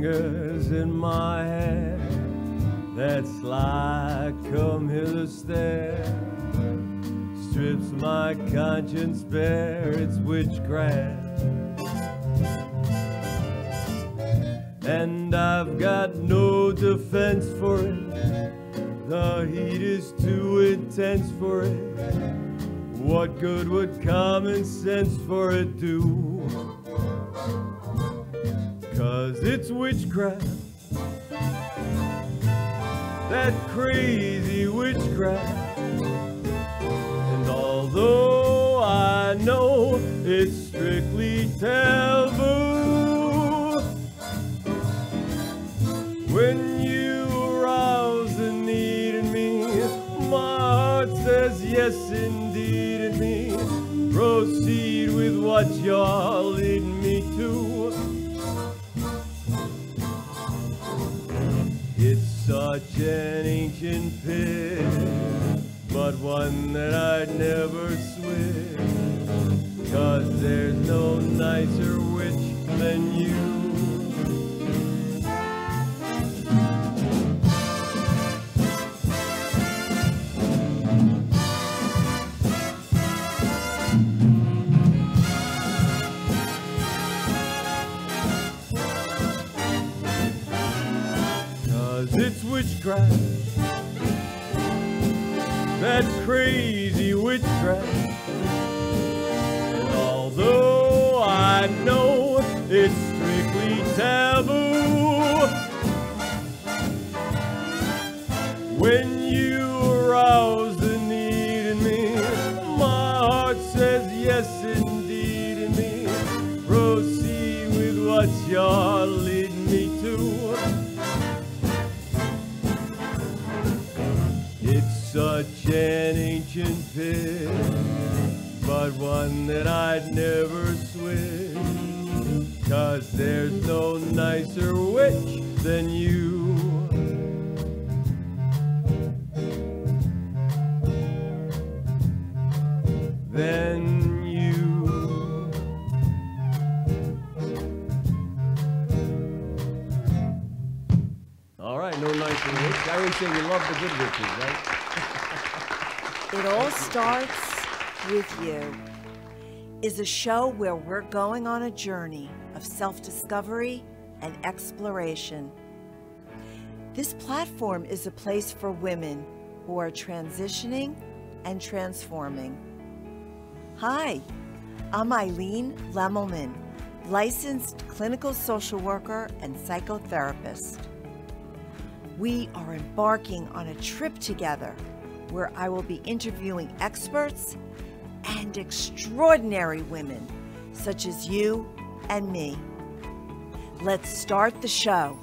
fingers in my hair. That sly come hither stare strips my conscience bare. It's witchcraft, and I've got no defense for it. The heat is too intense for it. What good would common sense for it do? 'Cause it's witchcraft, that crazy witchcraft. And although I know it's strictly taboo, when you arouse the need in me, my heart says yes indeed in me. Proceed with what you're leading me to. It's such an ancient pit, but one that I'd never switch. 'Cause there's no nicer witch than you. It's witchcraft, that crazy witchcraft. And although I know it's strictly taboo, when you arouse the need in me, my heart says yes indeed in me. Proceed with what you're leading me to. Such an ancient pit, but one that I'd never switch. 'Cause there's no nicer witch than you. Than you. All right, no nicer witch. I always say we love the good witches, right? It All Starts With You is a show where we're going on a journey of self-discovery and exploration. This platform is a place for women who are transitioning and transforming. Hi, I'm Eileen Lemmelman, licensed clinical social worker and psychotherapist. We are embarking on a trip together where I will be interviewing experts and extraordinary women such as you and me. Let's start the show.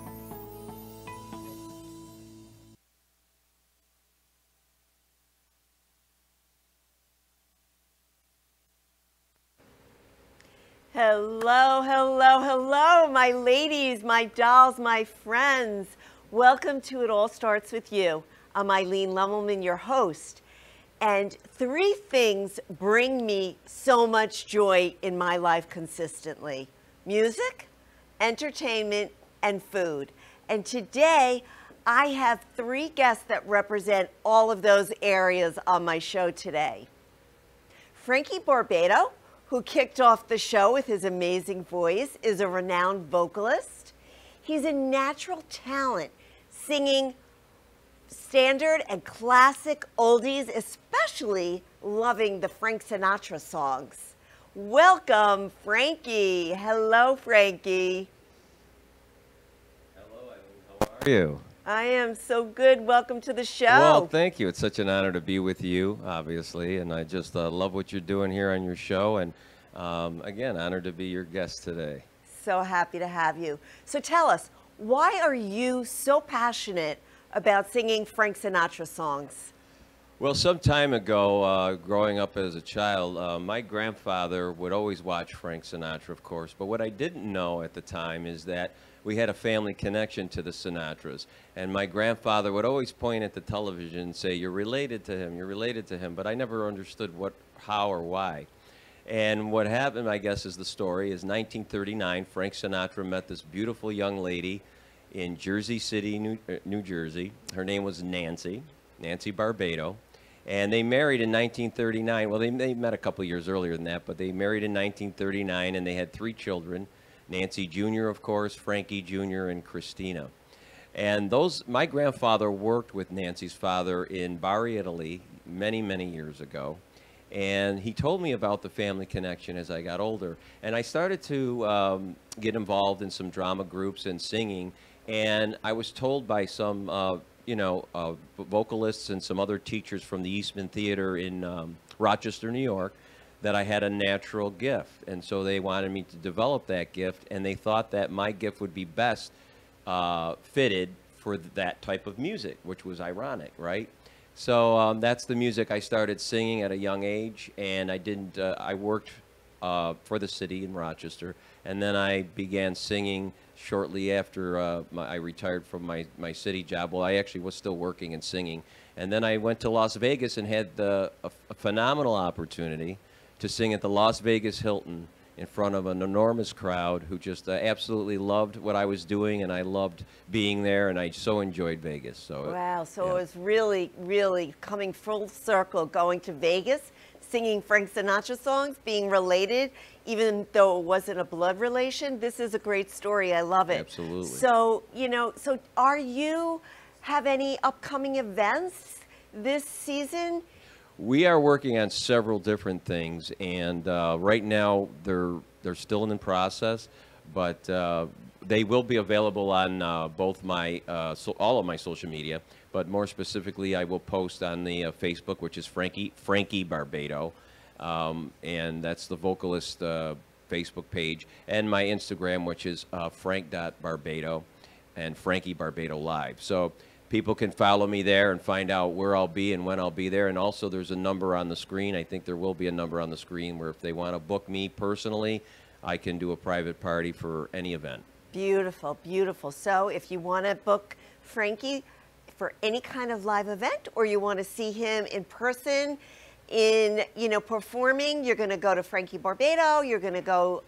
Hello, hello, hello, my ladies, my dolls, my friends. Welcome to It All Starts With You. I'm Eileen Lemmelman, your host, and 3 things bring me so much joy in my life consistently: music, entertainment, and food. And today, I have 3 guests that represent all of those areas on my show today. Frankie Barbato, who kicked off the show with his amazing voice, is a renowned vocalist. He's a natural talent, singing standard and classic oldies, especially loving the Frank Sinatra songs. Welcome, Frankie. Hello, Frankie. Hello, Eileen. How are you? I am so good. Welcome to the show. Well, thank you. It's such an honor to be with you, obviously, and I just love what you're doing here on your show, and again, honored to be your guest today. So happy to have you. So tell us, why are you so passionate about singing Frank Sinatra songs? Well, some time ago, growing up as a child, my grandfather would always watch Frank Sinatra, of course, but what I didn't know at the time is that we had a family connection to the Sinatras. And my grandfather would always point at the television and say, "You're related to him, you're related to him," but I never understood what, how, or why. And what happened, I guess, is the story, is 1939, Frank Sinatra met this beautiful young lady in Jersey City, New Jersey. Her name was Nancy Barbato. And they married in 1939. Well, they met a couple years earlier than that, but they married in 1939, and they had 3 children. Nancy Jr., of course, Frankie Jr., and Christina. And my grandfather worked with Nancy's father in Bari, Italy, many, many years ago. And he told me about the family connection as I got older. And I started to get involved in some drama groups and singing. And I was told by some, vocalists and some other teachers from the Eastman Theater in Rochester, New York, that I had a natural gift. And so they wanted me to develop that gift. And they thought that my gift would be best fitted for that type of music, which was ironic, right? So that's the music I started singing at a young age, and I worked for the city in Rochester, and then I began singing shortly after I retired from my city job. Well, I actually was still working and singing, and then I went to Las Vegas and had a phenomenal opportunity to sing at the Las Vegas Hilton in front of an enormous crowd who just absolutely loved what I was doing, and I loved being there, and I so enjoyed Vegas. So wow, so yeah. It was really, really coming full circle, going to Vegas, singing Frank Sinatra songs, being related, even though it wasn't a blood relation. This is a great story. I love it. Absolutely. So, so have any upcoming events this season? We are working on several different things, and right now they're still in the process, but they will be available on both all of my social media. But more specifically, I will post on the Facebook, which is Frankie Barbato, and that's the Vocalist Facebook page, and my Instagram, which is frank.barbato and Frankie Barbato Live. So people can follow me there and find out where I'll be and when I'll be there. And also there's a number on the screen. I think there will be a number on the screen where if they want to book me personally, I can do a private party for any event. Beautiful, beautiful. So if you want to book Frankie for any kind of live event, or you want to see him in person in, performing, you're going to go to Frankie Barbato, you're going to go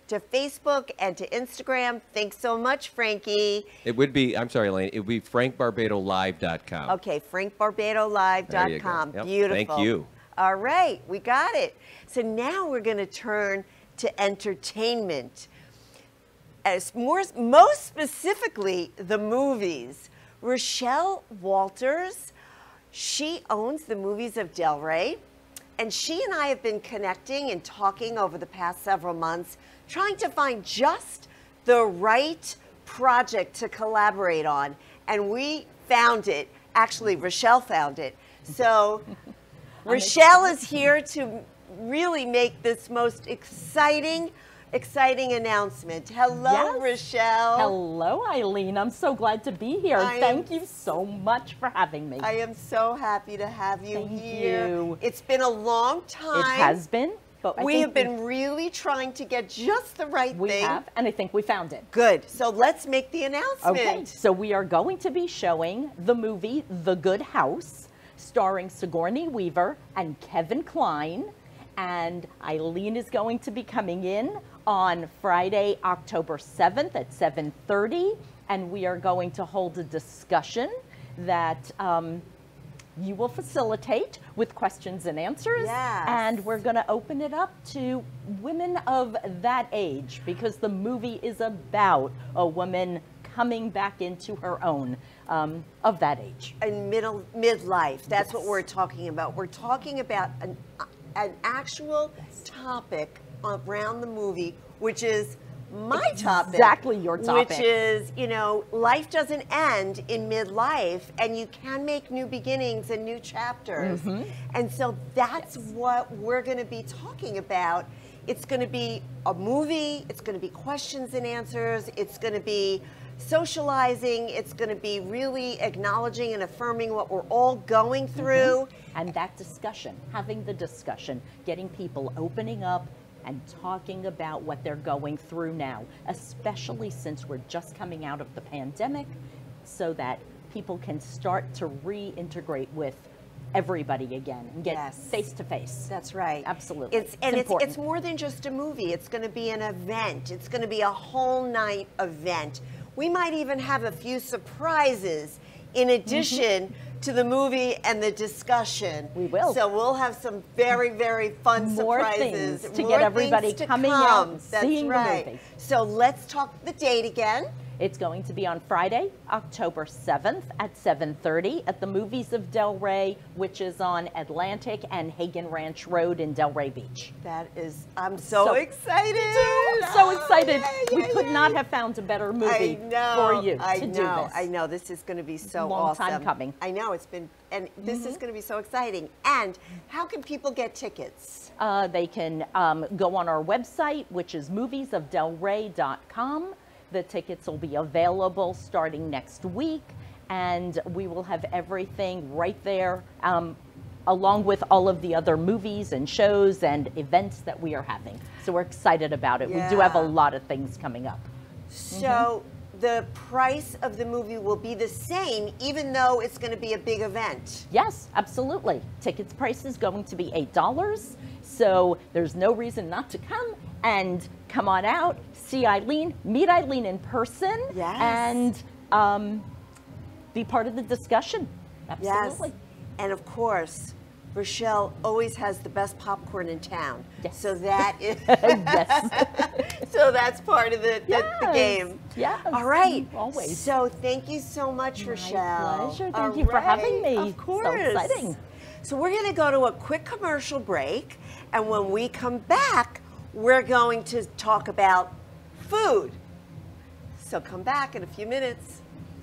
to Facebook and to Instagram. Thanks so much, Frankie. It would be, I'm sorry, Elaine, it would be frankbarbatolive.com. Okay, frankbarbatolive.com. Yep. Beautiful. Thank you. All right, we got it. So now we're going to turn to entertainment. Most specifically, the movies. Rochelle Walters, she owns the movies of Delray, and she and I have been connecting and talking over the past several months, trying to find just the right project to collaborate on, and we found it. Actually, Rochelle found it. So Rochelle is here to really make this most exciting announcement. Hello, yes. Rochelle. Hello, Eileen. I'm so glad to be here. Thank you so much for having me. I am so happy to have you here. Thank you. It's been a long time. It has been. But we have been really trying to get just the right thing. We have, and I think we found it. Good. So let's make the announcement. Okay. So we are going to be showing the movie The Good House, starring Sigourney Weaver and Kevin Kline. And Eileen is going to be coming in on Friday, October 7th at 7:30, and we are going to hold a discussion that you will facilitate with questions and answers. Yes. And we're going to open it up to women of that age, because the movie is about a woman coming back into her own of that age. In midlife. That's yes. what we're talking about. We're talking about an actual topic around the movie, which is my topic. Exactly your topic. Which is, life doesn't end in midlife, and you can make new beginnings and new chapters. Mm-hmm. And so that's what we're going to be talking about. It's going to be a movie. It's going to be questions and answers. It's going to be socializing. It's going to be really acknowledging and affirming what we're all going through. Mm-hmm. And that discussion, having the discussion, getting people opening up and talking about what they're going through now, especially since we're just coming out of the pandemic, so that people can start to reintegrate with everybody again and get Yes. face to face. That's right. Absolutely. It's more than just a movie. It's going to be an event. It's going to be a whole night event. We might even have a few surprises in addition to the movie and the discussion. We will. So we'll have some very, very fun More surprises. things to get everybody coming out and That's seeing right. the movie. So let's talk the date again. It's going to be on Friday, October 7th at 7:30 at the Movies of Delray, which is on Atlantic and Hagen Ranch Road in Delray Beach. That is, I'm so excited. I'm so excited. Yay, We yay, could yay. not have found a better movie for you to do this. I know. This is going to be so Long awesome. time coming. I know it's been, and this is going to be so exciting. And how can people get tickets? They can go on our website, which is moviesofdelray.com. The tickets will be available starting next week, and we will have everything right there, along with all of the other movies and shows and events that we are having. So we're excited about it. Yeah. We do have a lot of things coming up. So the price of the movie will be the same, even though it's going to be a big event. Yes, absolutely. Tickets price is going to be $8, so there's no reason not to come. And come on out, see Eileen, meet Eileen in person, Yes. and be part of the discussion. Absolutely. Yes. And of course, Rochelle always has the best popcorn in town. Yes. So that is Yes. so that's part of the game. Yes. All right. Always. So thank you so much, Rochelle. Pleasure. All Thank you for having right. me. Of course. So exciting. So we're going to go to a quick commercial break, and when we come back, we're going to talk about food. So come back in a few minutes.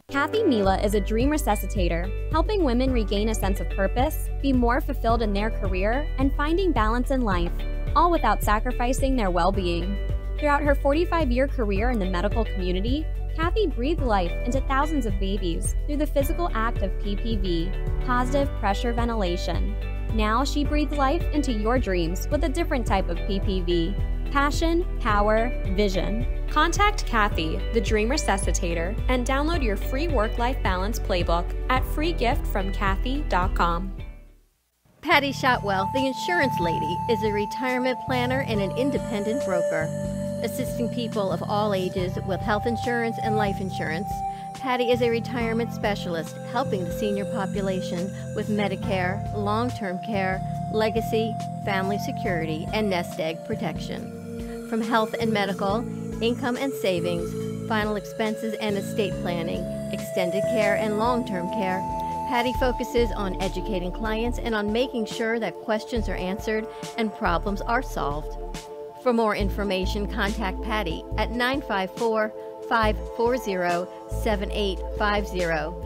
Kathy Mela is a dream resuscitator, helping women regain a sense of purpose, be more fulfilled in their career, and finding balance in life, all without sacrificing their well-being. Throughout her 45-year career in the medical community, Kathy breathed life into thousands of babies through the physical act of PPV, positive pressure ventilation. Now she breathes life into your dreams with a different type of PPV. Passion, power, vision. Contact Kathy, the Dream Resuscitator, and download your free work-life balance playbook at freegiftfromkathy.com. Patti Shotwell, the insurance lady, is a retirement planner and an independent broker. Assisting people of all ages with health insurance and life insurance, Patti is a retirement specialist helping the senior population with Medicare, long-term care, legacy, family security, and nest egg protection. From health and medical, income and savings, final expenses and estate planning, extended care and long-term care, Patti focuses on educating clients and on making sure that questions are answered and problems are solved. For more information, contact Patti at 954-540-7850.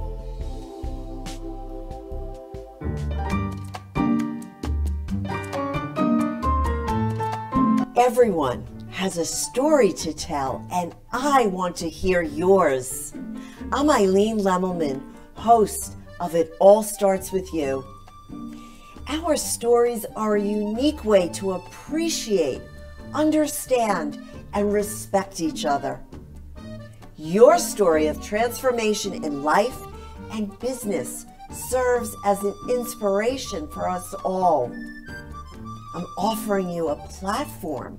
Everyone has a story to tell, and I want to hear yours. I'm Eileen Lemmelman, host of It All Starts With You. Our stories are a unique way to appreciate, understand, and respect each other. Your story of transformation in life and business serves as an inspiration for us all. I'm offering you a platform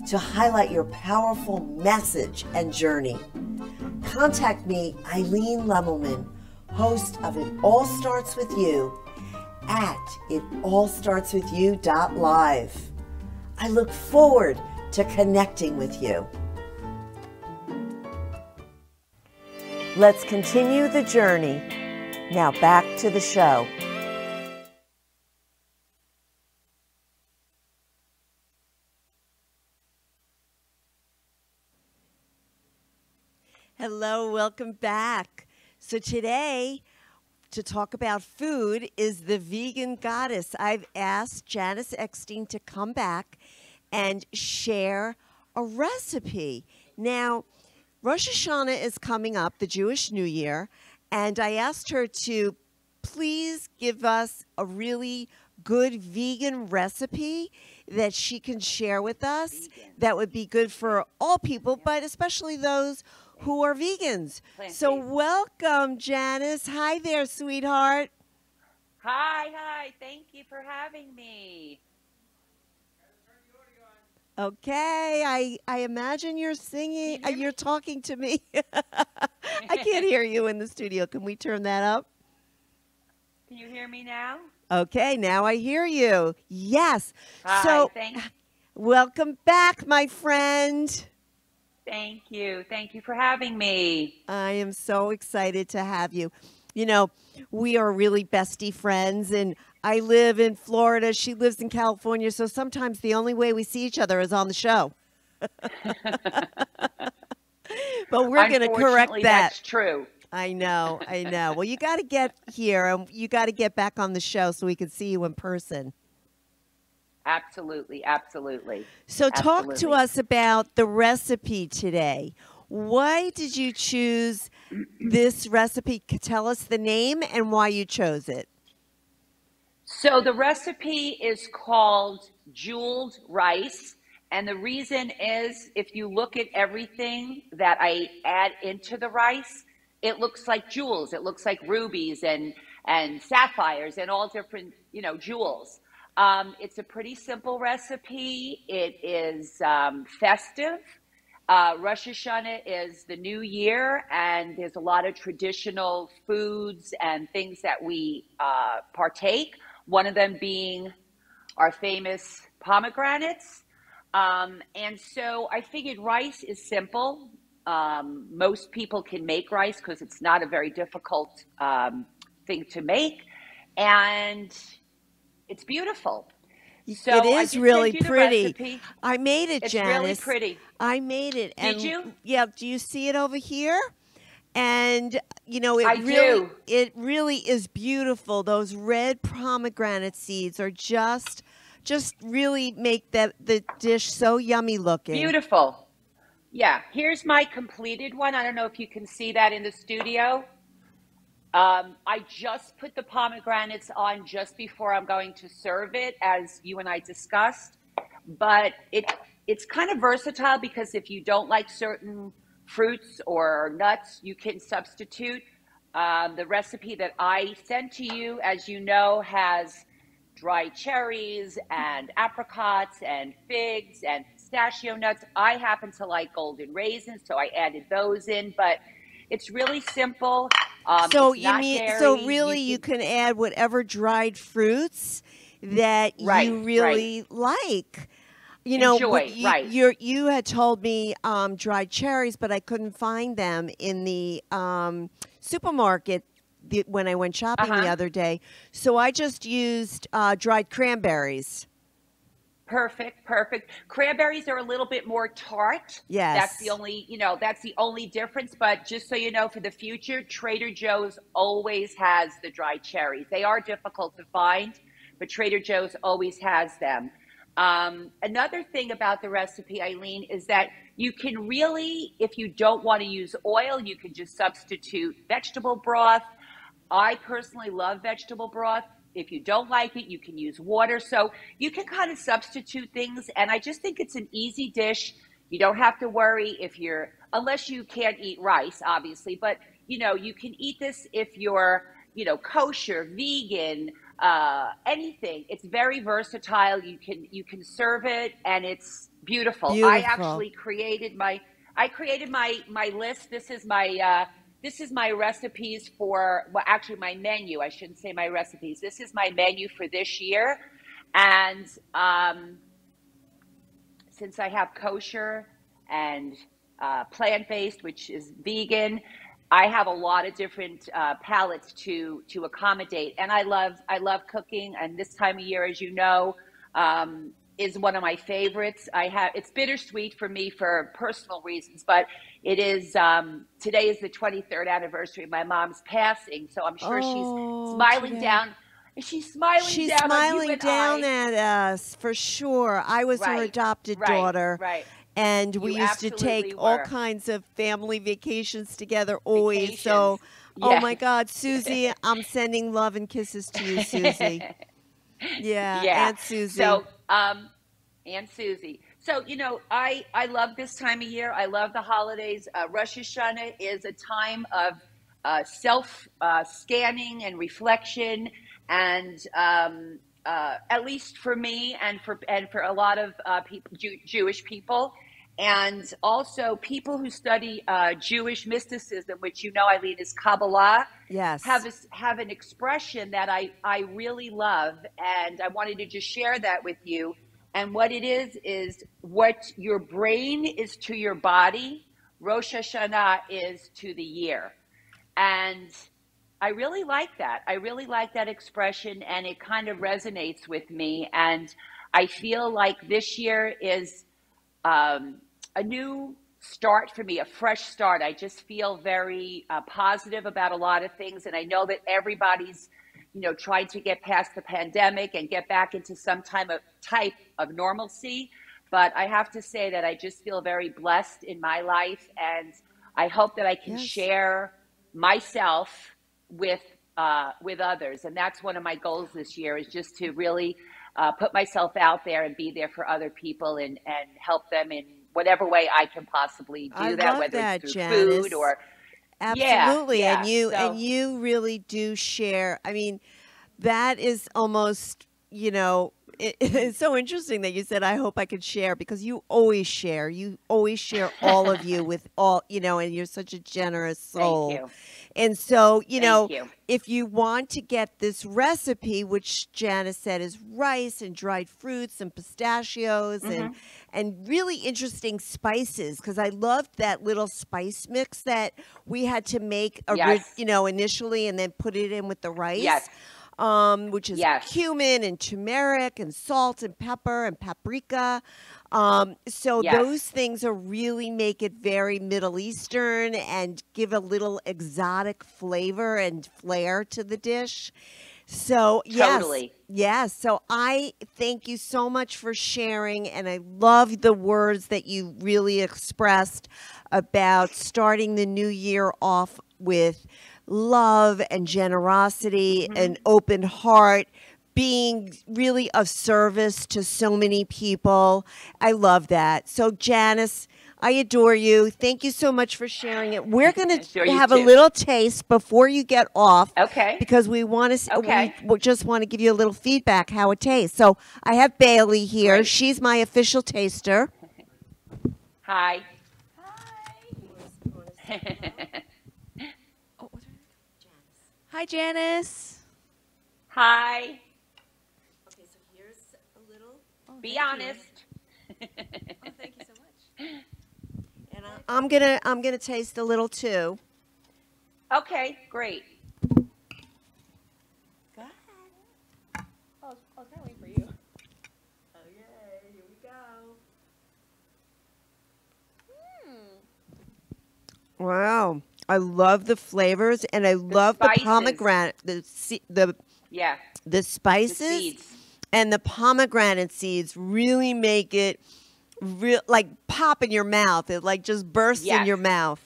to highlight your powerful message and journey. Contact me, Eileen Lemmelman, host of It All Starts With You, at itallstartswithyou.live. I look forward to connecting with you. Let's continue the journey. Now back to the show. Hello, welcome back. So today, to talk about food is the vegan goddess. I've asked Janice Eckstein to come back and share a recipe. Now, Rosh Hashanah is coming up, the Jewish New Year, and I asked her to please give us a really good vegan recipe that she can share with us that would be good for all people, but especially those who are vegans. So welcome, Janice. Hi there, sweetheart. Hi. Thank you for having me. Okay, I imagine you're singing, Can you hear you're talking to me. I can't hear you in the studio. Can we turn that up? Can you hear me now? Okay, now I hear you. Yes. Hi, So, thank welcome back, my friend. you. Thank you for having me. I am so excited to have you. You know, we are really bestie friends, and I live in Florida. She lives in California, so sometimes the only way we see each other is on the show. But we're going to correct that. That's true. I know. Well, you got to get here, and you got to get back on the show so we can see you in person. Absolutely. So talk to us about the recipe today. Why did you choose this recipe? Tell us the name and why you chose it. So the recipe is called jeweled rice. And the reason is, if you look at everything that I add into the rice, it looks like jewels. It looks like rubies and sapphires and all different, jewels. It's a pretty simple recipe. It is festive. Rosh Hashanah is the new year, and there's a lot of traditional foods and things that we partake. One of them being our famous pomegranates. And so I figured rice is simple. Most people can make rice because it's not a very difficult thing to make. And it's beautiful. So it is really pretty. I made it, It's Janice. really pretty. I made it. Did you? Yeah. Do you see it over here? And it really is beautiful. Those red pomegranate seeds are just really make the dish so yummy looking. Beautiful. Yeah. Here's my completed one. I don't know if you can see that in the studio. I just put the pomegranates on just before I'm going to serve it, as you and I discussed. But it's kind of versatile because if you don't like certain fruits or nuts, you can substitute. The recipe that I sent to you, as you know, has dried cherries and apricots and figs and pistachio nuts. I happen to like golden raisins, so I added those in. But it's really simple. You can add whatever dried fruits that you really like. Enjoy, You had told me dried cherries, but I couldn't find them in the supermarket when I went shopping the other day. So I just used dried cranberries. Perfect. Cranberries are a little bit more tart. Yes. That's the only difference. But just so you know, for the future, Trader Joe's always has the dried cherries. They are difficult to find, but Trader Joe's always has them. Another thing about the recipe, Eileen, is that you can really, if you don't want to use oil, you can just substitute vegetable broth. I personally love vegetable broth. If you don't like it, you can use water. So you can kind of substitute things. And I just think it's an easy dish. You don't have to worry unless you can't eat rice, obviously. But, you can eat this if you're, kosher, vegan, anything. It's very versatile. You can serve it, and it's beautiful. I actually created my list. This is my recipes actually my menu. I shouldn't say my recipes. This is my menu for this year. And since I have kosher and plant-based, which is vegan, I have a lot of different palettes to accommodate. And I love cooking. And this time of year, as you know, is one of my favorites. It's bittersweet for me for personal reasons, but it is, today is the 23rd anniversary of my mom's passing. So I'm sure she's smiling down. She's smiling down at us for sure. I was her adopted daughter. Right. And we used to take all kinds of family vacations together always. So, oh my God, Susie, I'm sending love and kisses to you, Susie. Yeah. Aunt Susie. So, Aunt Susie. So, I love this time of year. I love the holidays. Rosh Hashanah is a time of self-scanning and reflection. And at least for me and for a lot of people, Jewish people, and also people who study Jewish mysticism, which you know, Eileen, is Kabbalah. Yes. Have an expression that I really love, and I wanted to just share that with you. And what it is what your brain is to your body, Rosh Hashanah is to the year. And I really like that. I really like that expression, and it kind of resonates with me. And I feel like this year is a new start for me, a fresh start. I just feel very positive about a lot of things. And I know that everybody's, trying to get past the pandemic and get back into some type of normalcy. But I have to say that I just feel very blessed in my life. And I hope that I can share myself with others. And that's one of my goals this year, is just to really put myself out there and be there for other people and help them in whatever way I can possibly do that, whether it's through food or absolutely. Yeah, and you really do share. I mean, that is almost, it's so interesting that you said, I hope I could share, because you always share. You always share, all of you, with all, and you're such a generous soul. Thank you. And so, Thank you. if you want to get this recipe, which Janice said is rice and dried fruits and pistachios and really interesting spices, because I loved that little spice mix that we had to make, initially, and then put it in with the rice. Yes. Which is cumin and turmeric and salt and pepper and paprika. Those things are really make it very Middle Eastern and give a little exotic flavor and flair to the dish. So Totally. Yes. So I thank you so much for sharing, and I love the words that you really expressed about starting the new year off with love and generosity, an open heart, being really of service to so many people. I love that. So Janice, I adore you. Thank you so much for sharing it. We're going to have a little taste before you get off. Okay. Because we want to, we just want to give you a little feedback how it tastes. So I have Bailey here. Great. She's my official taster. Hi. Hi, Janice. Hi. Okay, so here's a little. Be honest. Thank you so much. And I'm gonna taste a little too. Okay, great. Go ahead. I was kind of waiting for you. Okay, here we go. Wow. I love the flavors, and I love the pomegranate, the spices, The seeds. and the pomegranate seeds really make it like pop in your mouth. It like just bursts in your mouth.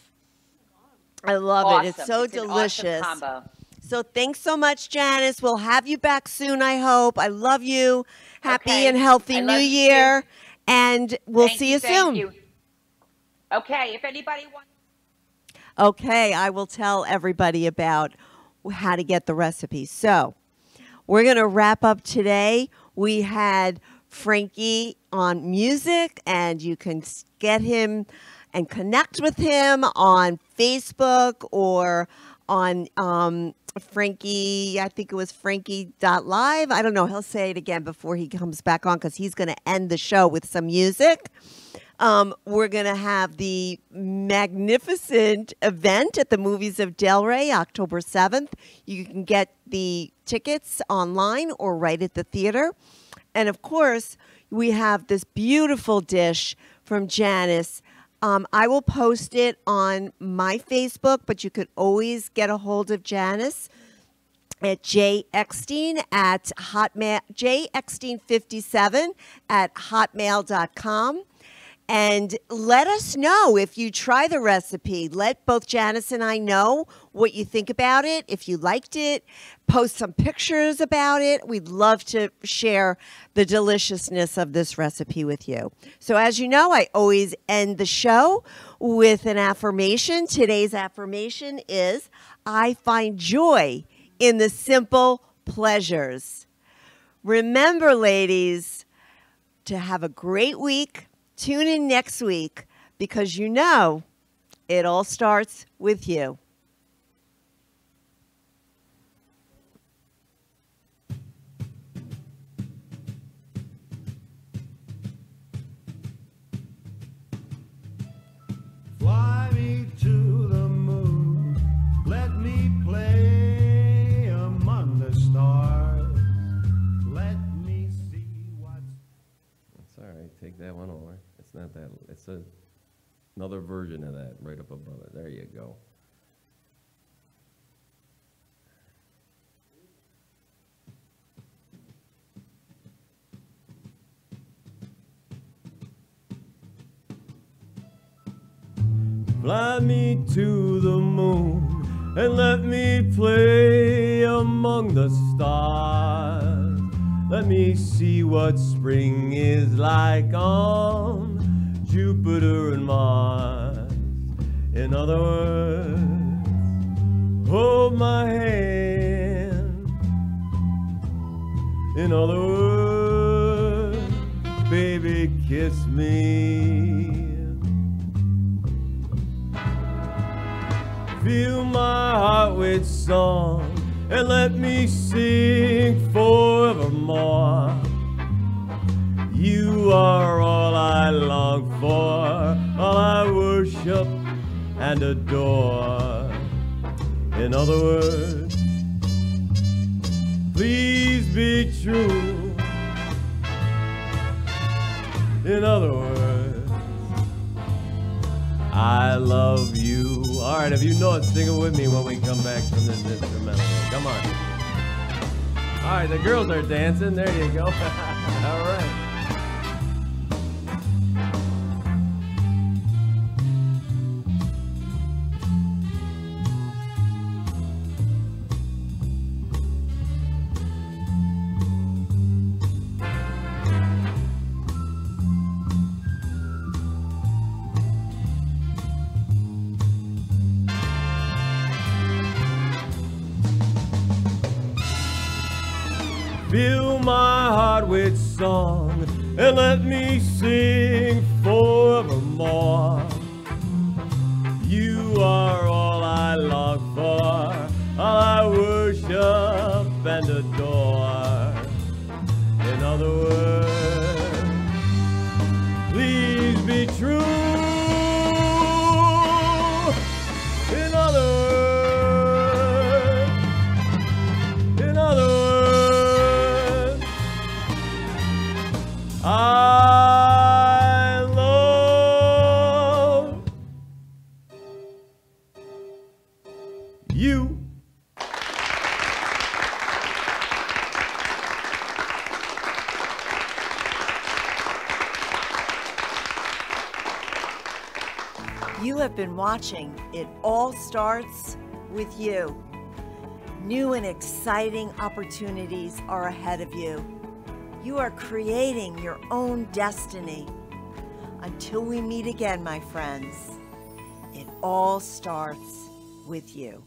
I love it. It's so delicious. Awesome combo. So thanks so much, Janice. We'll have you back soon, I hope. I love you. Happy and healthy New Year, and we'll see you soon. Thank you. Okay, if anybody wants. Okay, I will tell everybody about how to get the recipe. So we're going to wrap up today. We had Frankie on music, and you can get him and connect with him on Facebook or on Frankie, I think it was frankie.live. I don't know. He'll say it again before he comes back on, because he's going to end the show with some music. We're going to have the magnificent event at the Movies of Delray, October 7th. You can get the tickets online or right at the theater. And of course, we have this beautiful dish from Janice. I will post it on my Facebook, but you could always get a hold of Janice at Eckstein at Hotmail, Eckstein57 at hotmail.com. And let us know if you try the recipe. Let both Janice and I know what you think about it. If you liked it, post some pictures about it. We'd love to share the deliciousness of this recipe with you. So as you know, I always end the show with an affirmation. Today's affirmation is, I find joy in the simple, pleasures. Remember, ladies, to have a great week. Tune in next week because you know it all starts with you. Fly me to the moon, let me play among the stars, let me see what's... That's all right, take that one over. It's not that, it's another version of that right up above it. There you go. Fly me to the moon and let me play among the stars. Let me see what spring is like on Jupiter and Mars. In other words, hold my hand. In other words, baby, kiss me. Fill my heart with song and let me sing forevermore. You are all I long for, all I worship and adore. In other words, please be true. In other words, I love you. All right, if you know it, sing it with me when we come back from this instrumental. Come on. All right, the girls are dancing. There you go. All right. Fill my heart with song and let me sing forevermore. You are all I long for, all I worship and adore. In other words, please be true. In other words, in other words, I love you. You have been watching It All Starts With You. New and exciting opportunities are ahead of you. You are creating your own destiny. Until we meet again, my friends, it all starts with you.